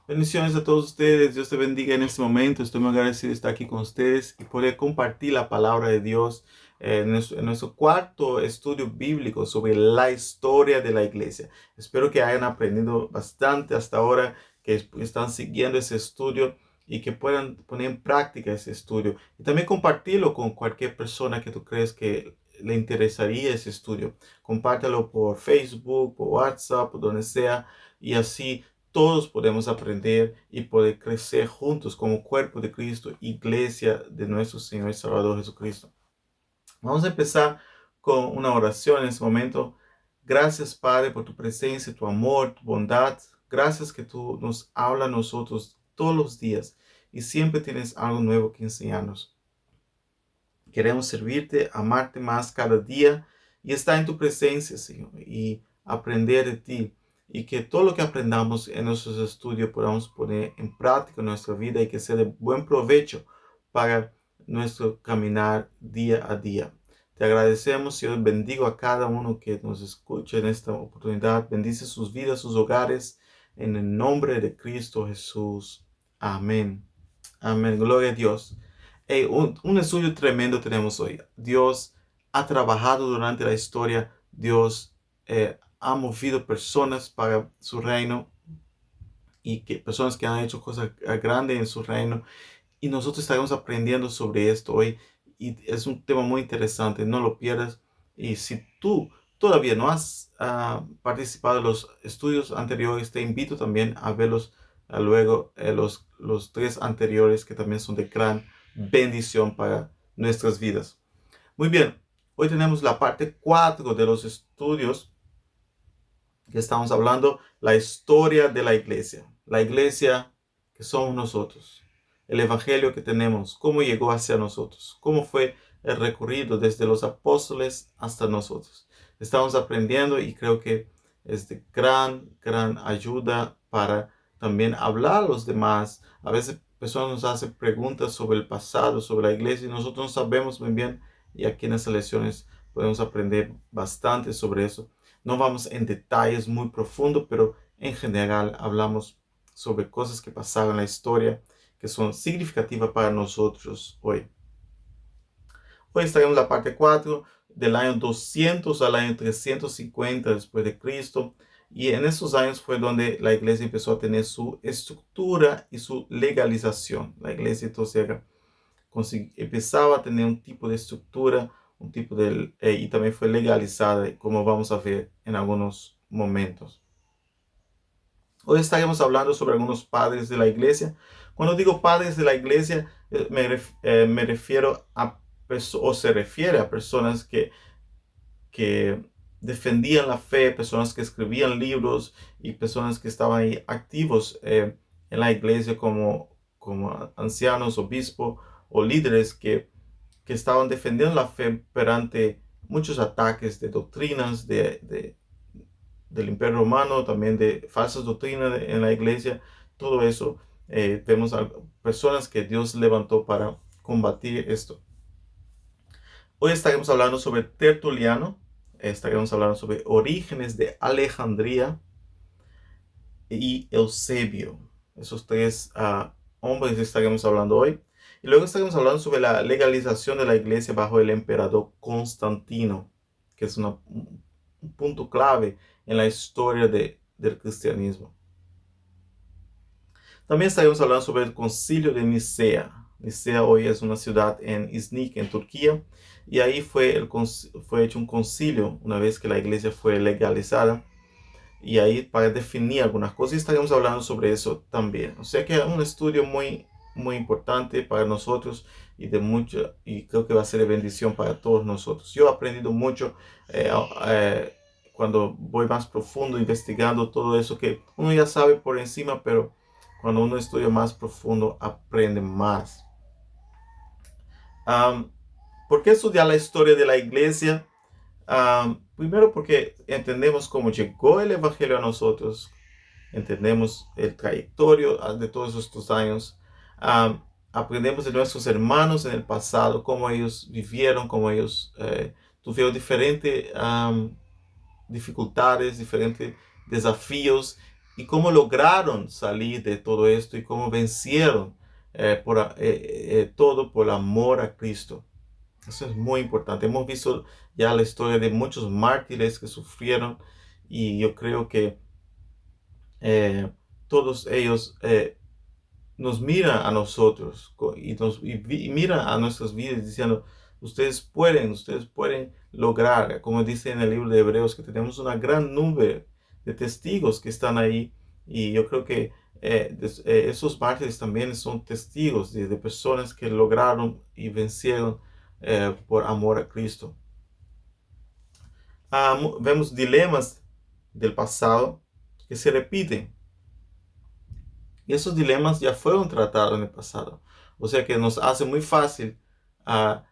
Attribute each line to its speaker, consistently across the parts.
Speaker 1: Bendiciones a todos ustedes. Dios te bendiga en este momento. Estoy muy agradecido de estar aquí con ustedes y poder compartir la palabra de Dios en nuestro cuarto estudio bíblico sobre la historia de la iglesia. Espero que hayan aprendido bastante hasta ahora, que están siguiendo ese estudio y que puedan poner en práctica ese estudio. Y también compartirlo con cualquier persona que tú crees que le interesaría ese estudio. Compártelo por Facebook, por WhatsApp, por donde sea, y así todos podemos aprender y poder crecer juntos como cuerpo de Cristo, iglesia de nuestro Señor y Salvador Jesucristo. Vamos a empezar con una oración en este momento. Gracias, Padre, por tu presencia, tu amor, tu bondad. Gracias que tú nos hablas a nosotros todos los días y siempre tienes algo nuevo que enseñarnos. Queremos servirte, amarte más cada día y estar en tu presencia, Señor, y aprender de ti. Y que todo lo que aprendamos en nuestros estudios podamos poner en práctica en nuestra vida y que sea de buen provecho para nuestro caminar día a día. Te agradecemos, Señor. Bendigo a cada uno que nos escucha en esta oportunidad. Bendice sus vidas, sus hogares, en el nombre de Cristo Jesús. Amén. Amén. Gloria a Dios. Hey, un estudio tremendo tenemos hoy. Dios ha trabajado durante la historia. Dios ha movido personas para su reino y que personas que han hecho cosas grandes en su reino. Y nosotros estaremos aprendiendo sobre esto hoy. Y es un tema muy interesante. No lo pierdas. Y si tú todavía no has participado en los estudios anteriores, te invito también a verlos luego, los tres anteriores que también son de gran bendición para nuestras vidas. Muy bien, hoy tenemos la parte 4 de los estudios que estamos hablando, la historia de la iglesia que somos nosotros, el evangelio que tenemos, cómo llegó hacia nosotros, cómo fue el recorrido desde los apóstoles hasta nosotros. Estamos aprendiendo y creo que es de gran ayuda para también hablar a los demás. A veces personas nos hacen preguntas sobre el pasado, sobre la iglesia, y nosotros no sabemos muy bien, y aquí en estas lecciones podemos aprender bastante sobre eso. No vamos en detalles muy profundos, pero en general hablamos sobre cosas que pasaron en la historia que son significativas para nosotros hoy. Hoy estaremos en la parte 4 del año 200 al año 350 después de Cristo. Y en esos años fue donde la iglesia empezó a tener su estructura y su legalización. La iglesia entonces empezaba a tener un tipo de estructura, un tipo de, y también fue legalizada, como vamos a ver en algunos momentos. Hoy estaremos hablando sobre algunos padres de la iglesia. Cuando digo padres de la iglesia, me refiero a, o se refiere a personas que defendían la fe, personas que escribían libros y personas que estaban ahí activos en la iglesia como ancianos, obispos o líderes que estaban defendiendo la fe perante muchos ataques de doctrinas del Imperio Romano, también de falsas doctrinas en la iglesia. Todo eso vemos a personas que Dios levantó para combatir esto. Hoy estaremos hablando sobre Tertuliano, estaremos hablando sobre Orígenes de Alejandría y Eusebio. Esos tres hombres estaremos hablando hoy. Y luego estaremos hablando sobre la legalización de la iglesia bajo el emperador Constantino, que es un punto clave en la historia del cristianismo. También estaremos hablando sobre el concilio de Nicea. Nicea hoy es una ciudad en Iznik, en Turquía, y ahí fue hecho un concilio una vez que la iglesia fue legalizada, y ahí para definir algunas cosas, y estaremos hablando sobre eso también. O sea que es un estudio muy importante para nosotros y creo que va a ser de bendición para todos nosotros. Yo he aprendido mucho cuando voy más profundo investigando todo eso que uno ya sabe por encima, pero cuando uno estudia más profundo aprende más. ¿Por qué estudiar la historia de la iglesia? Primero porque entendemos cómo llegó el evangelio a nosotros, entendemos el trayectorio de todos estos años, aprendemos de nuestros hermanos en el pasado, cómo ellos vivieron, cómo ellos tuvieron diferentes dificultades, diferentes desafíos, y cómo lograron salir de todo esto y cómo vencieron todo por amor a Cristo. Eso es muy importante. Hemos visto ya la historia de muchos mártires que sufrieron y yo creo que eh, todos ellos nos miran a nosotros y miran a nuestras vidas diciendo, ustedes pueden lograr, como dice en el libro de Hebreos, que tenemos una gran nube de testigos que están ahí y yo creo que esos mártires también son testigos de personas que lograron y vencieron por amor a Cristo. Vemos dilemas del pasado que se repiten. Y esos dilemas ya fueron tratados en el pasado. O sea que nos hace muy fácil a,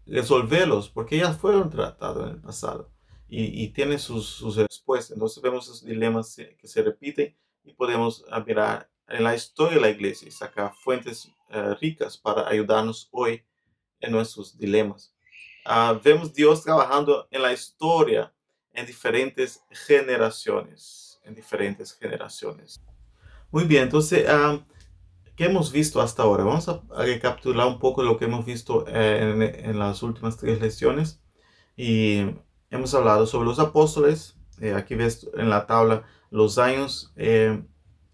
Speaker 1: resolverlos porque ya fueron tratados en el pasado y tienen sus respuestas. Entonces vemos esos dilemas que se repiten y podemos mirar en la historia de la iglesia y sacar fuentes ricas para ayudarnos hoy en nuestros dilemas. Vemos Dios trabajando en la historia en diferentes generaciones, Muy bien, entonces, ¿qué hemos visto hasta ahora? Vamos a recapitular un poco lo que hemos visto en las últimas 3 lecciones. Y hemos hablado sobre los apóstoles. Aquí ves en la tabla los años,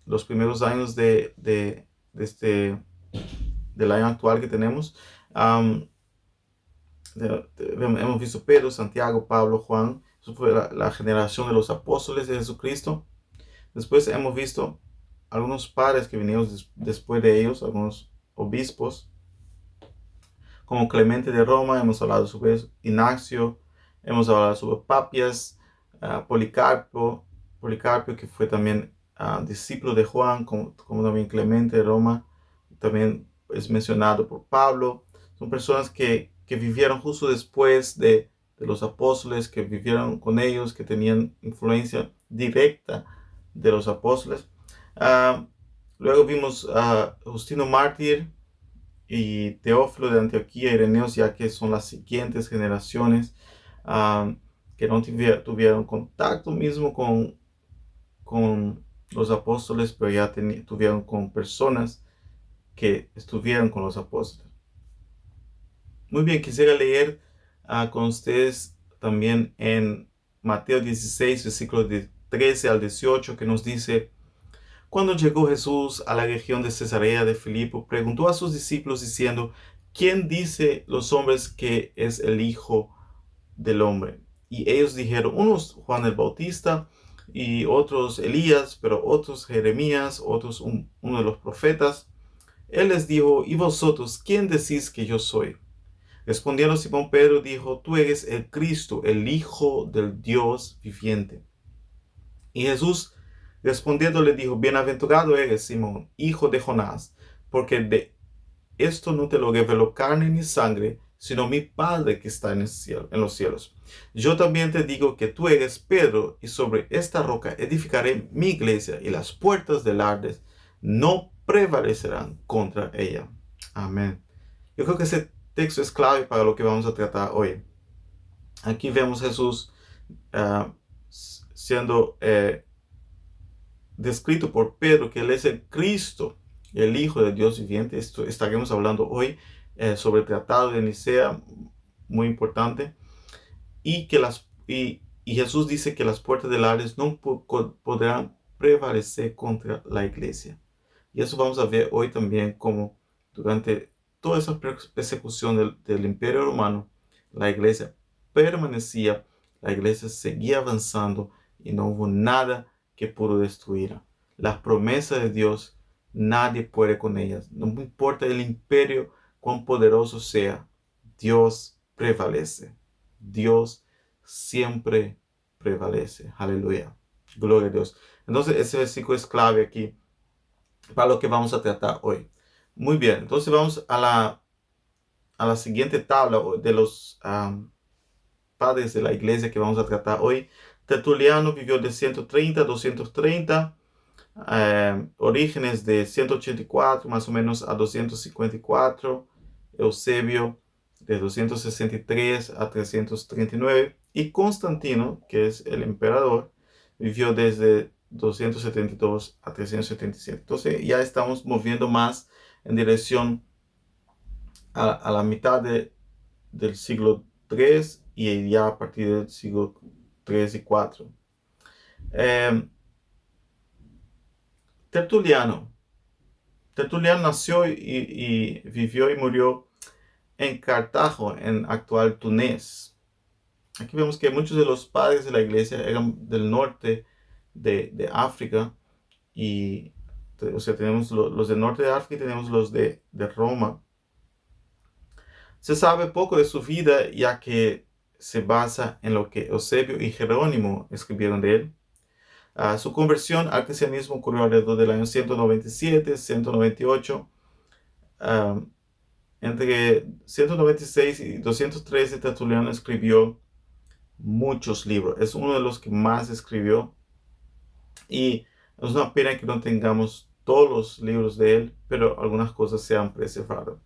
Speaker 1: los primeros años del año actual que tenemos. Hemos visto Pedro, Santiago, Pablo, Juan. Eso fue la generación de los apóstoles de Jesucristo. Después hemos visto algunos padres que vinieron después de ellos, algunos obispos, como Clemente de Roma, hemos hablado sobre eso, Ignacio, hemos hablado sobre Papias, Policarpo, que fue también discípulo de Juan, como también Clemente de Roma, también es mencionado por Pablo. Son personas que vivieron justo después de los apóstoles, que vivieron con ellos, que tenían influencia directa de los apóstoles. Luego vimos a Justino Mártir y Teófilo de Antioquía y Ireneos, ya que son las siguientes generaciones que no tuvieron contacto mismo con los apóstoles, pero ya tuvieron con personas que estuvieron con los apóstoles. Muy bien, quisiera leer con ustedes también en Mateo 16, versículos de 13 al 18, que nos dice: Cuando llegó Jesús a la región de Cesarea de Filipo, preguntó a sus discípulos diciendo: ¿Quién dice los hombres que es el Hijo del Hombre? Y ellos dijeron, unos Juan el Bautista, y otros Elías, pero otros Jeremías, otros uno de los profetas. Él les dijo: ¿Y vosotros quién decís que yo soy? Respondiendo Simón Pedro dijo: Tú eres el Cristo, el Hijo del Dios viviente. Y Jesús respondiendo le dijo: Bienaventurado eres, Simón, hijo de Jonás, porque de esto no te lo reveló carne ni sangre, sino mi Padre que está en los cielos. Yo también te digo que tú eres Pedro, y sobre esta roca edificaré mi iglesia, y las puertas del Hades no prevalecerán contra ella. Amén. Yo creo que ese texto es clave para lo que vamos a tratar hoy. Aquí vemos a Jesús siendo descrito por Pedro que Él es el Cristo, el Hijo de Dios viviente. Esto estaremos hablando hoy sobre el Tratado de Nicea, muy importante. Y Jesús dice que las puertas del Hades no podrán prevalecer contra la iglesia. Y eso vamos a ver hoy también, como durante toda esa persecución del Imperio Romano, la iglesia permanecía, la iglesia seguía avanzando y no hubo nada que pudo destruirla. Las promesas de Dios, nadie puede con ellas. No importa el imperio cuán poderoso sea, Dios prevalece. Dios siempre prevalece. Aleluya. Gloria a Dios. Entonces ese versículo es clave aquí para lo que vamos a tratar hoy. Muy bien, entonces vamos a la siguiente tabla de los padres de la iglesia que vamos a tratar hoy. Tertuliano vivió de 130 a 230. Orígenes de 184 más o menos a 254. Eusebio de 263 a 339. Y Constantino, que es el emperador, vivió desde 272 a 377. Entonces ya estamos moviendo más en dirección a la mitad del siglo III y ya a partir del siglo III y IV. Tertuliano. Tertuliano nació y vivió y murió en Cartago, en actual Túnez. Aquí vemos que muchos de los padres de la iglesia eran del norte de África y, o sea, tenemos los del norte de África y tenemos los de Roma. Se sabe poco de su vida ya que se basa en lo que Eusebio y Jerónimo escribieron de él. Su conversión al cristianismo ocurrió alrededor del año 197, 198. Entre 196 y 213 Tertuliano escribió muchos libros. Es uno de los que más escribió y es una pena que no tengamos todos los libros de él, pero algunas cosas se han preservado.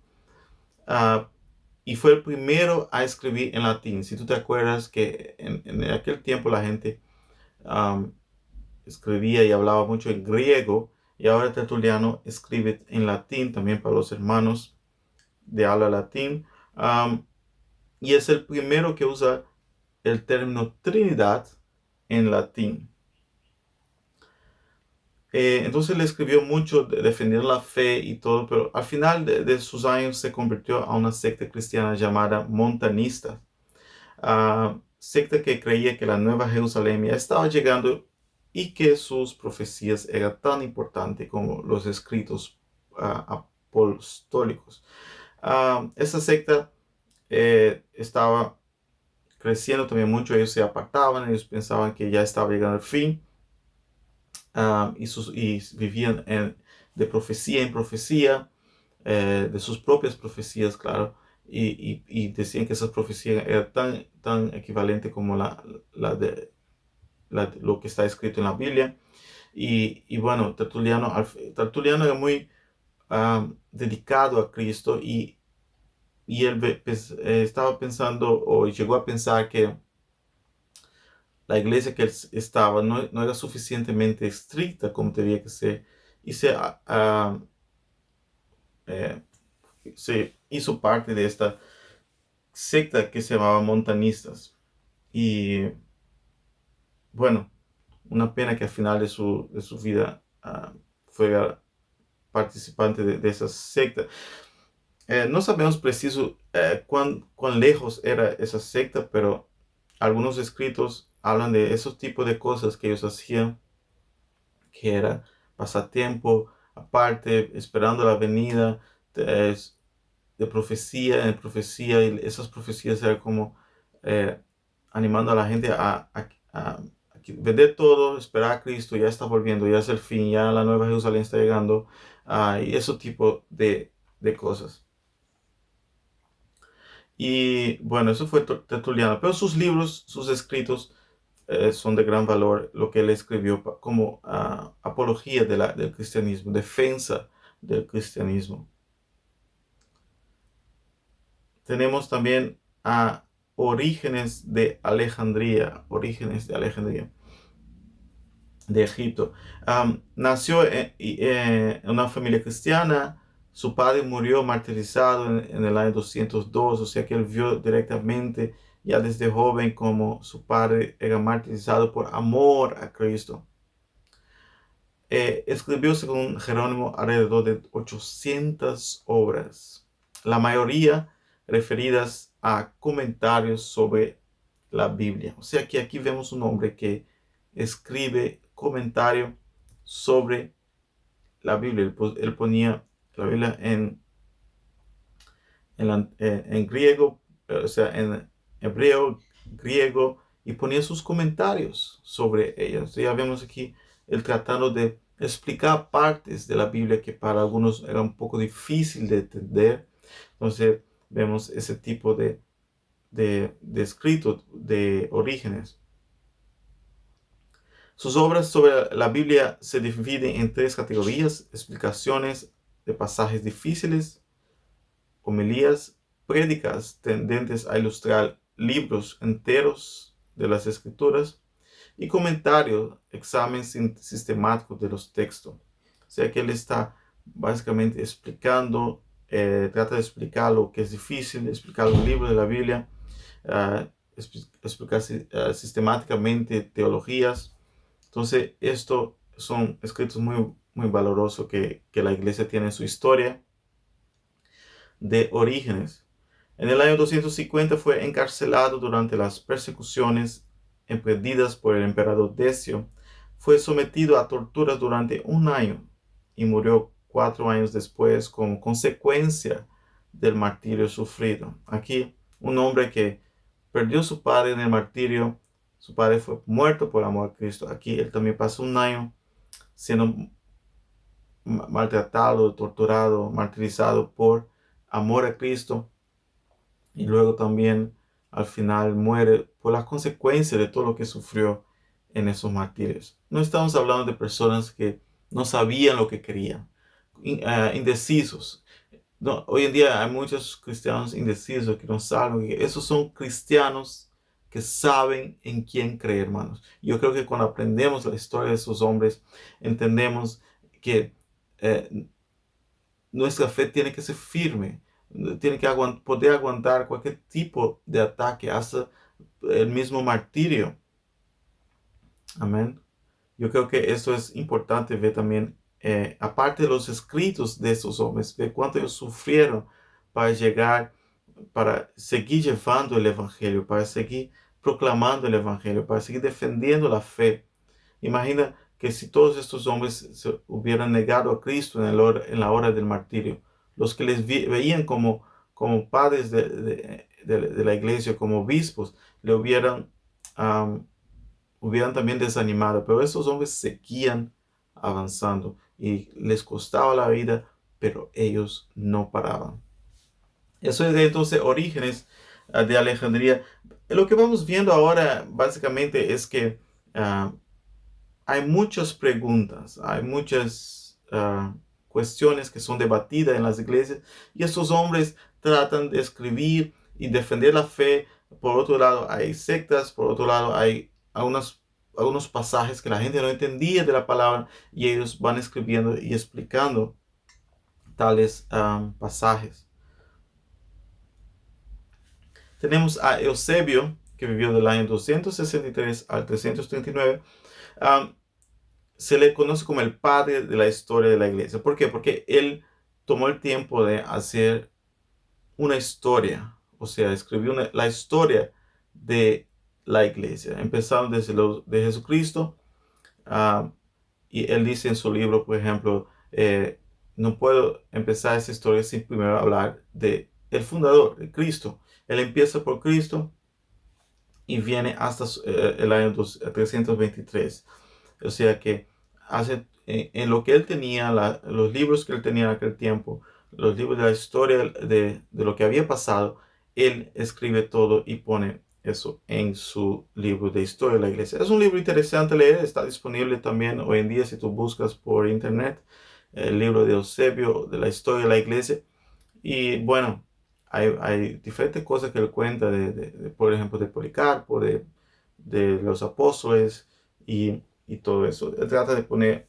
Speaker 1: Y fue el primero a escribir en latín. Si tú te acuerdas que en aquel tiempo la gente escribía y hablaba mucho en griego, y ahora Tertuliano escribe en latín también para los hermanos de habla latín. Y es el primero que usa el término Trinidad en latín. Entonces le escribió mucho de defender la fe y todo, pero al final de sus años se convirtió a una secta cristiana llamada montanistas. Secta que creía que la Nueva Jerusalén ya estaba llegando y que sus profecías eran tan importantes como los escritos apostólicos. Esta secta estaba creciendo también mucho. Ellos se apartaban, ellos pensaban que ya estaba llegando el fin. Y vivían de profecía en profecía, de sus propias profecías, claro, y decían que esas profecías eran tan equivalentes como lo que está escrito en la Biblia. Y bueno, Tertuliano era muy dedicado a Cristo y él estaba pensando o llegó a pensar que la iglesia que él estaba no era suficientemente estricta como tenía que ser y se hizo parte de esta secta que se llamaba montanistas. Y bueno, una pena que al final de su vida fuera participante de esa secta. No sabemos preciso cuán lejos era esa secta, pero algunos escritos hablan de esos tipos de cosas que ellos hacían, que era pasatiempo aparte, esperando la venida de profecía en profecía, y esas profecías eran como animando a la gente a vender todo, esperar a Cristo, ya está volviendo, ya es el fin, ya la Nueva Jerusalén está llegando, y ese tipo de cosas. Y bueno, eso fue Tertuliano, pero sus libros, sus escritos son de gran valor, lo que él escribió como apología del cristianismo, defensa del cristianismo. Tenemos también a Orígenes de Alejandría, de Egipto. Nació en una familia cristiana. Su padre murió martirizado en el año 202, o sea que él vio directamente ya desde joven como su padre era martirizado por amor a Cristo. Escribió, según Jerónimo, alrededor de 800 obras, la mayoría referidas a comentarios sobre la Biblia. O sea que aquí vemos un hombre que escribe comentario sobre la Biblia. Él ponía la Biblia en griego, o sea, en hebreo, griego, y ponía sus comentarios sobre ellos. Ya vemos aquí él tratando de explicar partes de la Biblia que para algunos era un poco difícil de entender. Entonces vemos ese tipo de escrito de Orígenes. Sus obras sobre la Biblia se dividen en tres categorías: explicaciones de pasajes difíciles, homilías, prédicas tendentes a ilustrar libros enteros de las Escrituras, y comentarios, examen sistemático de los textos. O sea que él está básicamente explicando, trata de explicar lo que es difícil, explicar los libros de la Biblia, uh, explicar sistemáticamente teologías. Entonces, estos son escritos muy valorosos que la iglesia tiene en su historia de orígenes. En el año 250 fue encarcelado durante las persecuciones emprendidas por el emperador Decio. Fue sometido a torturas durante un año y murió 4 años después como consecuencia del martirio sufrido. Aquí, un hombre que perdió a su padre en el martirio, su padre fue muerto por amor a Cristo. Aquí él también pasó un año siendo maltratado, torturado, martirizado por amor a Cristo, y luego también al final muere por las consecuencias de todo lo que sufrió en esos martirios. No estamos hablando de personas que no sabían lo que querían, indecisos. No, hoy en día hay muchos cristianos indecisos que no saben. Esos son cristianos que saben en quién creer, hermanos. Yo creo que cuando aprendemos la historia de esos hombres, entendemos que nuestra fe tiene que ser firme, tiene que poder aguantar cualquier tipo de ataque, hasta el mismo martirio. Amén. Yo creo que esto es importante ver también, aparte de los escritos de estos hombres, ver cuánto ellos sufrieron para llegar, para seguir llevando el Evangelio, para seguir proclamando el Evangelio, para seguir defendiendo la fe. Imagina que si todos estos hombres se hubieran negado a Cristo en la hora del martirio, los que les veían como padres de la iglesia, como obispos, le hubieran también desanimado, pero esos hombres seguían avanzando y les costaba la vida, pero ellos no paraban. Eso es entonces Orígenes de Alejandría. Lo que vamos viendo ahora básicamente es que hay muchas preguntas, hay muchas cuestiones que son debatidas en las iglesias, y estos hombres tratan de escribir y defender la fe. Por otro lado, hay sectas, por otro lado, hay algunos pasajes que la gente no entendía de la palabra, y ellos van escribiendo y explicando tales pasajes. Tenemos a Eusebio, que vivió del año 263 al 339. Se le conoce como el padre de la historia de la iglesia. ¿Por qué? Porque él tomó el tiempo de hacer una historia, o sea, escribió la historia de la iglesia, empezando desde de Jesucristo. Y él dice en su libro, por ejemplo, no puedo empezar esa historia sin primero hablar de el fundador, de Cristo. Él empieza por Cristo y viene hasta el año 323. O sea que hace en lo que él tenía, los libros que él tenía en aquel tiempo, los libros de la historia de lo que había pasado, él escribe todo y pone eso en su libro de historia de la iglesia. Es un libro interesante leer, está disponible también hoy en día si tú buscas por internet el libro de Eusebio de la historia de la iglesia. Y bueno, hay diferentes cosas que él cuenta, por ejemplo, de Policarpo, de los apóstoles y todo eso. Él trata de poner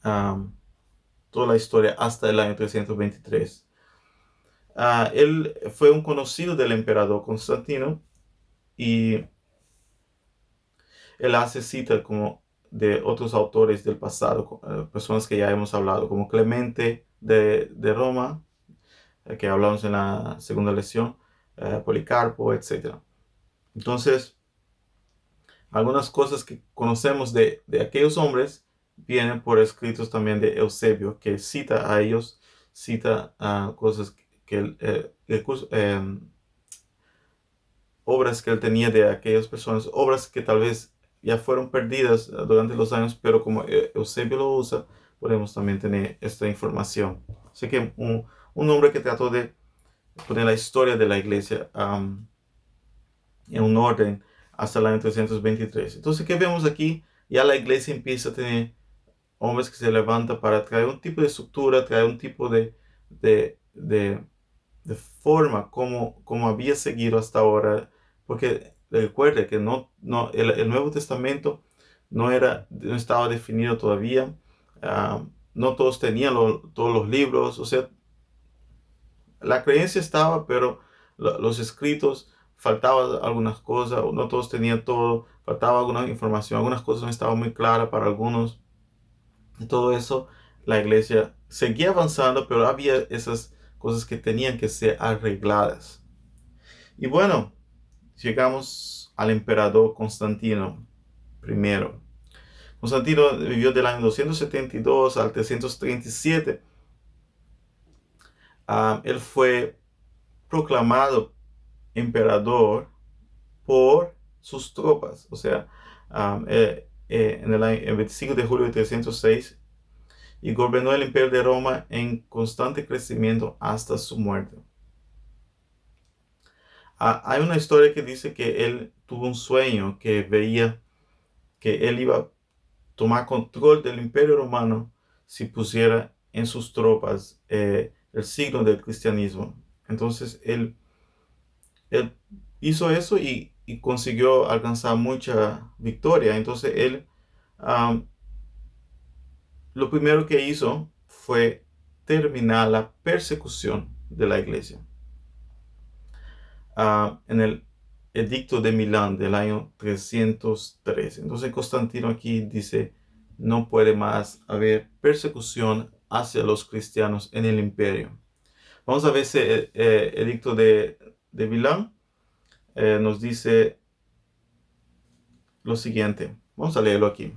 Speaker 1: toda la historia hasta el año 323. Él fue un conocido del emperador Constantino, y él hace cita como de otros autores del pasado, personas que ya hemos hablado, como Clemente de Roma, que hablamos en la segunda lección, Policarpo, etc. Entonces, algunas cosas que conocemos de aquellos hombres vienen por escritos también de Eusebio, que cita a ellos, cita cosas obras que él tenía de aquellas personas, obras que tal vez ya fueron perdidas durante los años, pero como Eusebio lo usa, podemos también tener esta información. Así que un hombre que trató de poner la historia de la iglesia en un orden hasta el año 323. Entonces, ¿qué vemos aquí? Ya la iglesia empieza a tener hombres que se levantan para traer un tipo de estructura, traer un tipo de, de forma como había seguido hasta ahora, porque recuerde que el Nuevo Testamento no estaba definido todavía. Ah, no todos tenían todos los libros. O sea, la creencia estaba, pero los escritos faltaban algunas cosas. No todos tenían todo. Faltaba alguna información. Algunas cosas no estaban muy claras para algunos. Y todo eso, la iglesia seguía avanzando, pero había esas cosas que tenían que ser arregladas. Y bueno, llegamos al emperador Constantino I. Constantino vivió del año 272 al 337. Él fue proclamado emperador por sus tropas. O sea, en el 25 de julio de 306, y gobernó el imperio de Roma en constante crecimiento hasta su muerte. Hay una historia que dice que él tuvo un sueño que veía que él iba a tomar control del imperio romano si pusiera en sus tropas el signo del cristianismo. Entonces él hizo eso y consiguió alcanzar mucha victoria. Entonces él lo primero que hizo fue terminar la persecución de la iglesia. En el edicto de Milán del año 303. Entonces Constantino aquí dice, no puede más haber persecución hacia los cristianos en el imperio. Vamos a ver ese edicto de Milán. Nos dice lo siguiente. Vamos a leerlo aquí.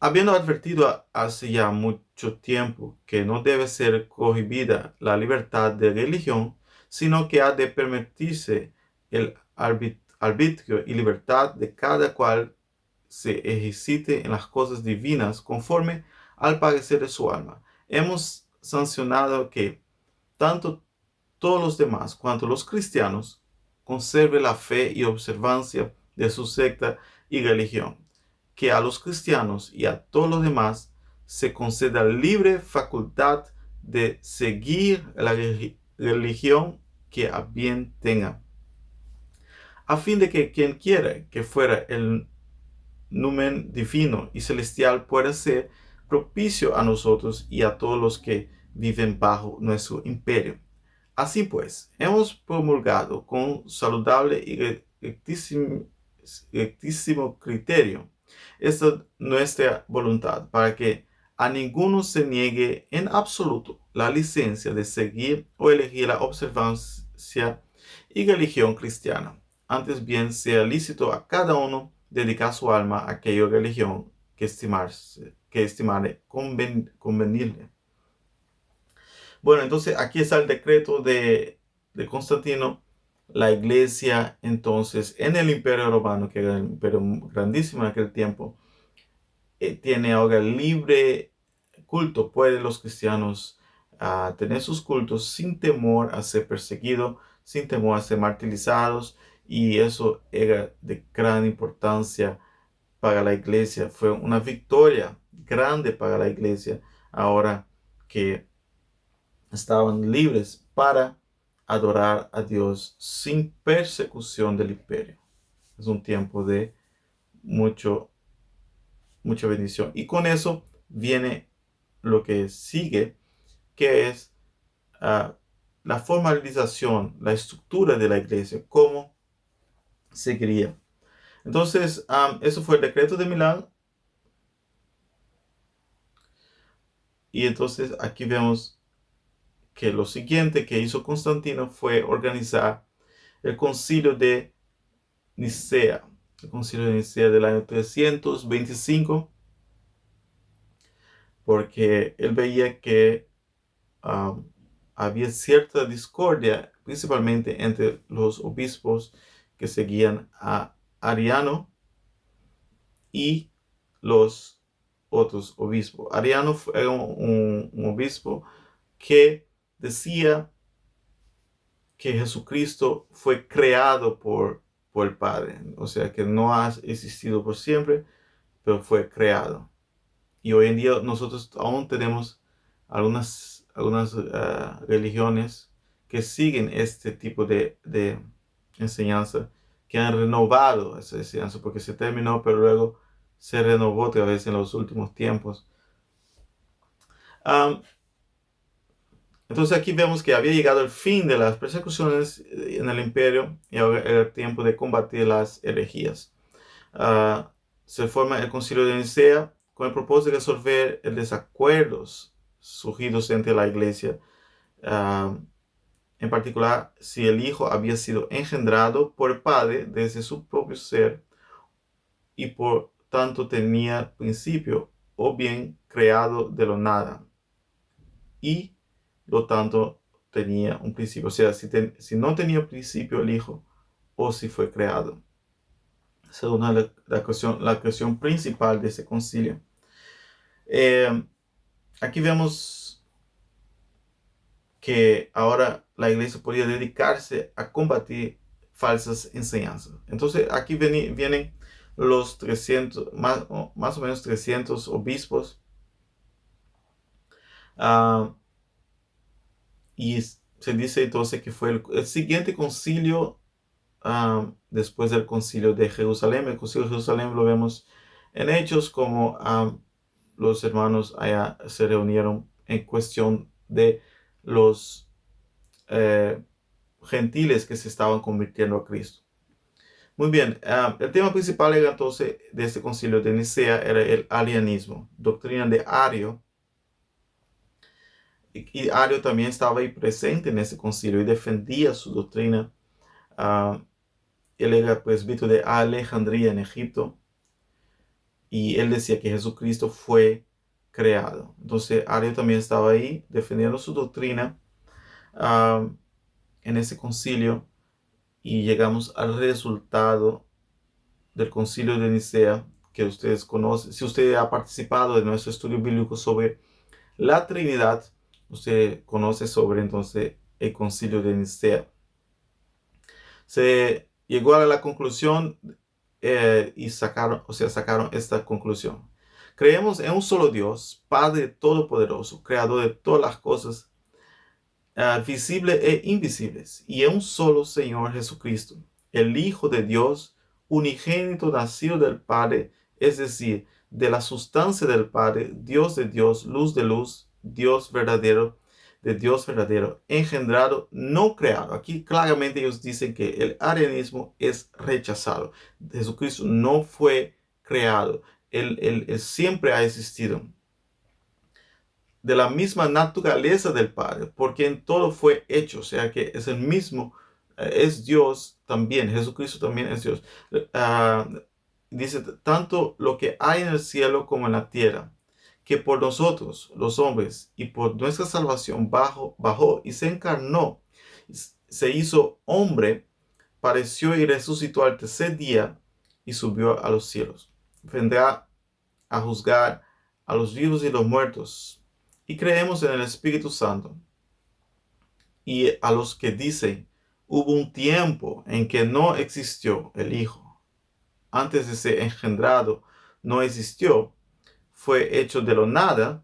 Speaker 1: Habiendo advertido hace ya mucho tiempo que no debe ser cohibida la libertad de religión, sino que ha de permitirse el arbitrio y libertad de cada cual se ejercite en las cosas divinas conforme al parecer de su alma. Hemos sancionado que tanto todos los demás cuanto los cristianos conserven la fe y observancia de su secta y religión, que a los cristianos y a todos los demás se conceda libre facultad de seguir la religión que a bien tenga, a fin de que quien quiera que fuera el numen divino y celestial pueda ser propicio a nosotros y a todos los que viven bajo nuestro imperio. Así pues, hemos promulgado con saludable y rectísimo criterio esta nuestra voluntad, para que a ninguno se niegue en absoluto la licencia de seguir o elegir la observancia y religión cristiana. Antes bien, sea lícito a cada uno dedicar su alma a aquella religión que estimare convenible. Bueno, entonces aquí está el decreto de Constantino. La iglesia, entonces, en el imperio romano, que era un imperio grandísimo en aquel tiempo, tiene ahora libre culto. Pueden los cristianos tener sus cultos sin temor a ser perseguidos, sin temor a ser martirizados, y eso era de gran importancia para la iglesia. Fue una victoria grande para la iglesia ahora que estaban libres para adorar a Dios sin persecución del imperio. Es un tiempo de mucha bendición. Y con eso viene lo que sigue, que es la formalización, la estructura de la iglesia, cómo seguiría. Entonces, eso fue el decreto de Milán. Y entonces aquí vemos que lo siguiente que hizo Constantino fue organizar el concilio de Nicea. El concilio de Nicea del año 325, porque él veía que había cierta discordia, principalmente entre los obispos que seguían a Ariano y los otros obispos. Ariano era un obispo que decía que Jesucristo fue creado por el Padre, o sea que no ha existido por siempre, pero fue creado. Y hoy en día nosotros aún tenemos algunas religiones que siguen este tipo de enseñanza, que han renovado esa enseñanza, porque se terminó, pero luego se renovó otra vez en los últimos tiempos. Um, entonces aquí vemos que había llegado el fin de las persecuciones en el imperio y ahora era el tiempo de combatir las herejías. Se forma el Concilio de Nicea con el propósito de resolver los desacuerdos surgidos entre la iglesia, en particular si el Hijo había sido engendrado por el Padre desde su propio ser y por tanto tenía principio, o bien creado de lo nada y lo tanto tenía un principio. O sea, si no tenía principio el Hijo o si fue creado. Esa es la cuestión principal de ese concilio. Aquí vemos que ahora la iglesia podía dedicarse a combatir falsas enseñanzas. Entonces aquí vienen los 300, más o menos 300 obispos, y se dice entonces que fue el siguiente concilio después del concilio de Jerusalén. El concilio de Jerusalén lo vemos en Hechos, como los hermanos allá se reunieron en cuestión de los gentiles que se estaban convirtiendo a Cristo. Muy bien, el tema principal era entonces de este concilio de Nicea era el arianismo, doctrina de Ario. Y Ario también estaba ahí presente en ese concilio y defendía su doctrina. Él era presbítero de Alejandría en Egipto y él decía que Jesucristo fue creado. Entonces Ario también estaba ahí defendiendo su doctrina en ese concilio, y llegamos al resultado del concilio de Nicea, que ustedes conocen. Si usted ha participado de nuestro estudio bíblico sobre la Trinidad, usted conoce sobre entonces el concilio de Nicea. Se llegó a la conclusión y sacaron esta conclusión. Creemos en un solo Dios, Padre Todopoderoso, Creador de todas las cosas, visibles e invisibles, y en un solo Señor Jesucristo, el Hijo de Dios, unigénito, nacido del Padre, es decir, de la sustancia del Padre, Dios de Dios, luz de luz, Dios verdadero de Dios verdadero, engendrado, no creado. Aquí claramente ellos dicen que el arianismo es rechazado. Jesucristo no fue creado. Él siempre ha existido. De la misma naturaleza del Padre, porque en todo fue hecho, o sea que es el mismo, es Dios también, Jesucristo también es Dios. Dice, tanto lo que hay en el cielo como en la tierra, que por nosotros, los hombres, y por nuestra salvación bajó y se encarnó, se hizo hombre, padeció y resucitó al tercer día y subió a los cielos. Vendrá a juzgar a los vivos y los muertos. Y creemos en el Espíritu Santo. Y a los que dicen, hubo un tiempo en que no existió el Hijo. Antes de ser engendrado, no existió. Fue hecho de lo nada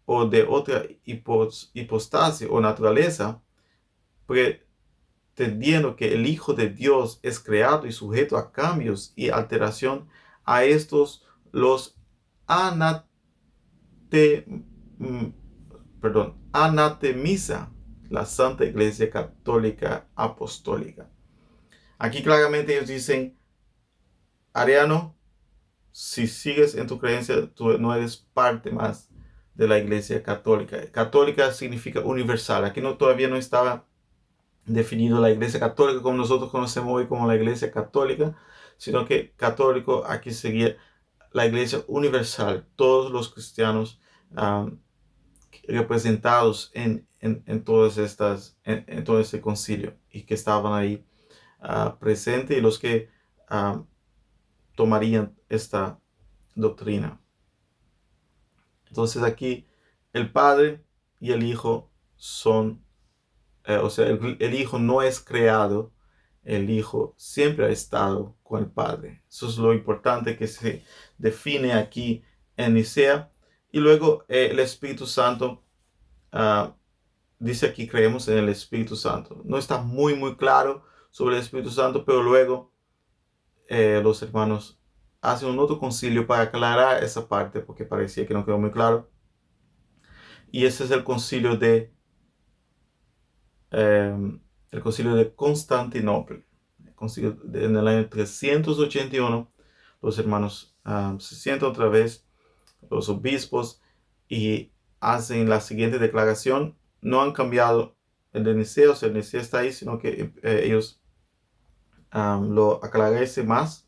Speaker 1: o de otra hipostasia o naturaleza, pretendiendo que el Hijo de Dios es creado y sujeto a cambios y alteración. A estos los anatemiza la Santa Iglesia Católica Apostólica. Aquí claramente ellos dicen, ariano, si sigues en tu creencia, tú no eres parte más de la Iglesia Católica. Católica significa universal. Aquí todavía no estaba definido la Iglesia Católica como nosotros conocemos hoy como la Iglesia Católica, sino que católico aquí sería la Iglesia universal, todos los cristianos representados en todas estas, en todo este concilio, y que estaban ahí presentes, y los que tomarían esta doctrina. Entonces aquí el Padre y el Hijo son, o sea, el Hijo no es creado, el Hijo siempre ha estado con el Padre. Eso es lo importante que se define aquí en Nicea. Y luego el Espíritu Santo, dice aquí creemos en el Espíritu Santo. No está muy claro sobre el Espíritu Santo, pero luego los hermanos hacen un otro concilio para aclarar esa parte, porque parecía que no quedó muy claro. Y ese es el concilio de Constantinopla. En el año 381, los hermanos se sientan otra vez, los obispos, y hacen la siguiente declaración. No han cambiado el de Nicea, o sea, el Nicea está ahí, sino que ellos lo aclarecen más.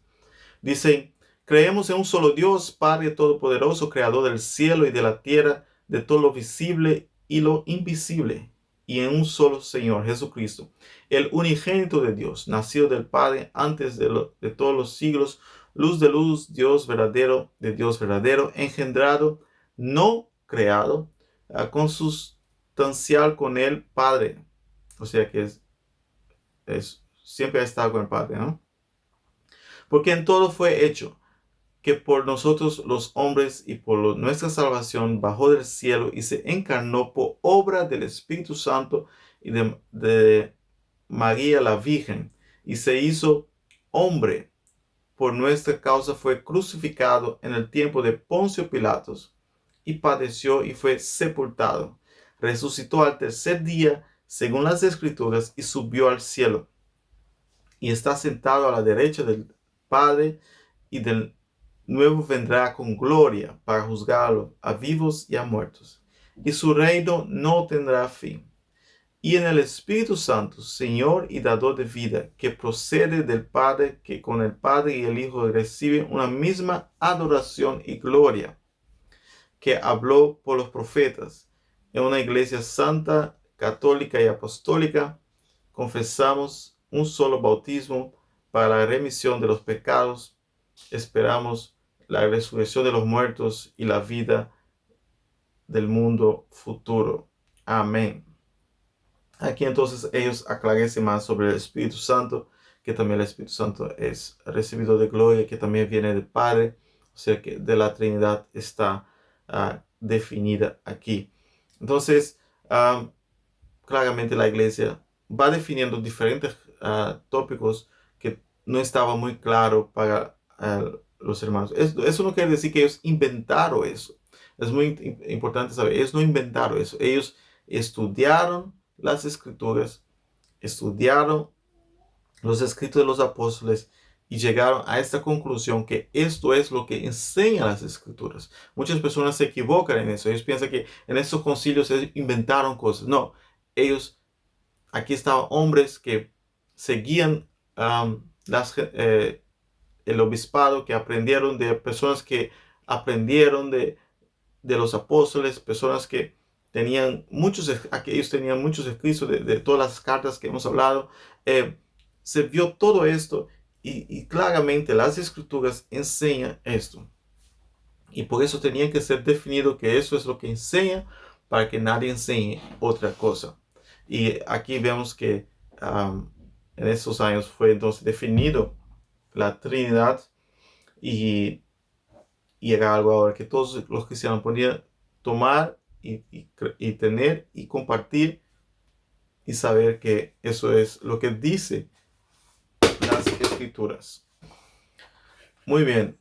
Speaker 1: Dicen: creemos en un solo Dios, Padre Todopoderoso, Creador del cielo y de la tierra, de todo lo visible y lo invisible, y en un solo Señor, Jesucristo, el unigénito de Dios, nacido del Padre antes de todos los siglos, luz de luz, Dios verdadero de Dios verdadero, engendrado, no creado, consustancial con el Padre. O sea que siempre ha estado con el Padre, ¿no? Porque en todo fue hecho, que por nosotros los hombres y por nuestra salvación bajó del cielo y se encarnó por obra del Espíritu Santo y de María la Virgen, y se hizo hombre. Por nuestra causa fue crucificado en el tiempo de Poncio Pilatos, y padeció y fue sepultado. Resucitó al tercer día, según las Escrituras, y subió al cielo, y está sentado a la derecha del Padre, y del nuevo vendrá con gloria para juzgar a vivos y a muertos, y su reino no tendrá fin. Y en el Espíritu Santo, Señor y dador de vida, que procede del Padre, que con el Padre y el Hijo recibe una misma adoración y gloria, que habló por los profetas. En una iglesia santa, católica y apostólica, confesamos un solo bautismo para la remisión de los pecados. Esperamos la resurrección de los muertos y la vida del mundo futuro. Amén. Aquí entonces ellos aclarecen más sobre el Espíritu Santo, que también el Espíritu Santo es recibido de gloria, que también viene del Padre, o sea que de la Trinidad está definida aquí. Entonces, claramente la iglesia va definiendo diferentes tópicos que no estaba muy claro para los hermanos. Eso no quiere decir que ellos inventaron eso. Es muy importante saber, ellos no inventaron eso. Ellos estudiaron las escrituras, estudiaron los escritos de los apóstoles y llegaron a esta conclusión, que esto es lo que enseñan las escrituras. Muchas personas se equivocan en eso. Ellos piensan que en estos concilios ellos inventaron cosas. No, aquí estaban hombres que seguían el obispado, que aprendieron de personas que aprendieron de los apóstoles, personas que tenían ellos tenían muchos escritos de todas las cartas que hemos hablado. Se vio todo esto y claramente las escrituras enseñan esto. Y por eso tenían que ser definido que eso es lo que enseña, para que nadie enseñe otra cosa. Y aquí vemos que en estos años fue entonces definido la Trinidad, y era algo ahora que todos los cristianos podían tomar y tener y compartir, y saber que eso es lo que dice las escrituras. Muy bien.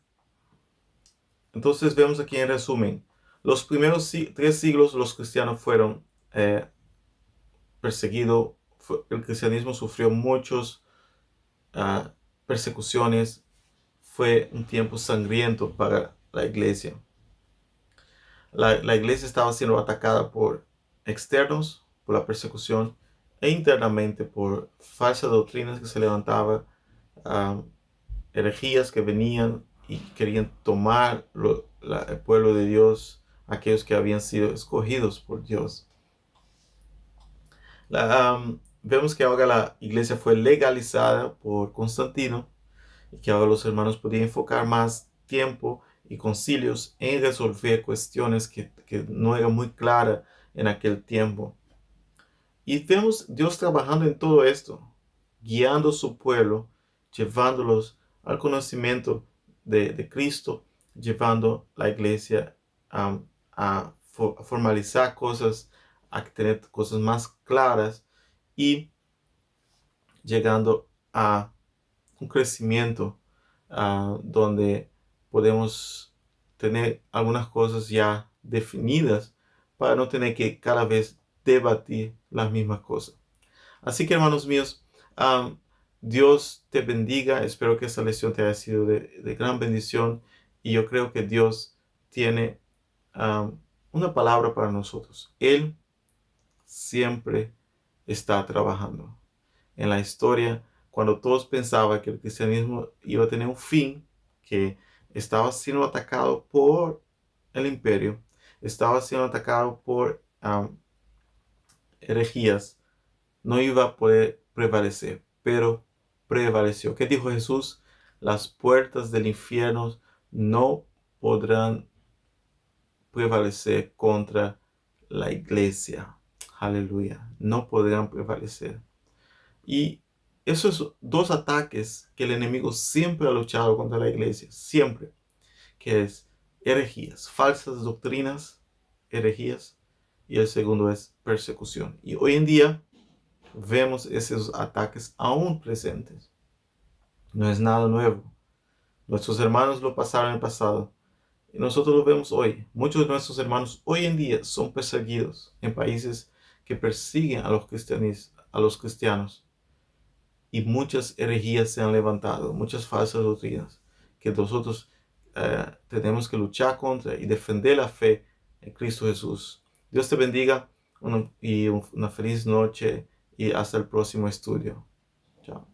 Speaker 1: Entonces vemos aquí en resumen, los primeros 3 siglos los cristianos fueron perseguidos. El cristianismo sufrió muchas persecuciones. Fue un tiempo sangriento para la iglesia. La iglesia estaba siendo atacada por externos, por la persecución, e internamente por falsas doctrinas que se levantaban, herejías que venían y querían tomar el pueblo de Dios, aquellos que habían sido escogidos por Dios. Vemos que ahora la iglesia fue legalizada por Constantino, y que ahora los hermanos podían enfocar más tiempo y concilios en resolver cuestiones que no eran muy claras en aquel tiempo. Y vemos Dios trabajando en todo esto, guiando a su pueblo, llevándolos al conocimiento de Cristo, llevando la iglesia a formalizar cosas, a tener cosas más claras, y llegando a un crecimiento donde podemos tener algunas cosas ya definidas para no tener que cada vez debatir las mismas cosas. Así que, hermanos míos, um, Dios te bendiga. Espero que esta lección te haya sido de gran bendición, y yo creo que Dios tiene una palabra para nosotros. Él siempre está trabajando. En la historia, cuando todos pensaban que el cristianismo iba a tener un fin, que estaba siendo atacado por el imperio, estaba siendo atacado por herejías, no iba a poder prevalecer, pero prevaleció. ¿Qué dijo Jesús? Las puertas del infierno no podrán prevalecer contra la iglesia. Aleluya. No podrán prevalecer. Y esos dos ataques que el enemigo siempre ha luchado contra la iglesia, siempre, que es herejías, falsas doctrinas, herejías, y el segundo es persecución. Y hoy en día vemos esos ataques aún presentes. No es nada nuevo. Nuestros hermanos lo pasaron en el pasado y nosotros lo vemos hoy. Muchos de nuestros hermanos hoy en día son perseguidos en países que persiguen a los cristianos. Y muchas herejías se han levantado, muchas falsas doctrinas que nosotros tenemos que luchar contra y defender la fe en Cristo Jesús. Dios te bendiga y una feliz noche, y hasta el próximo estudio. Chao.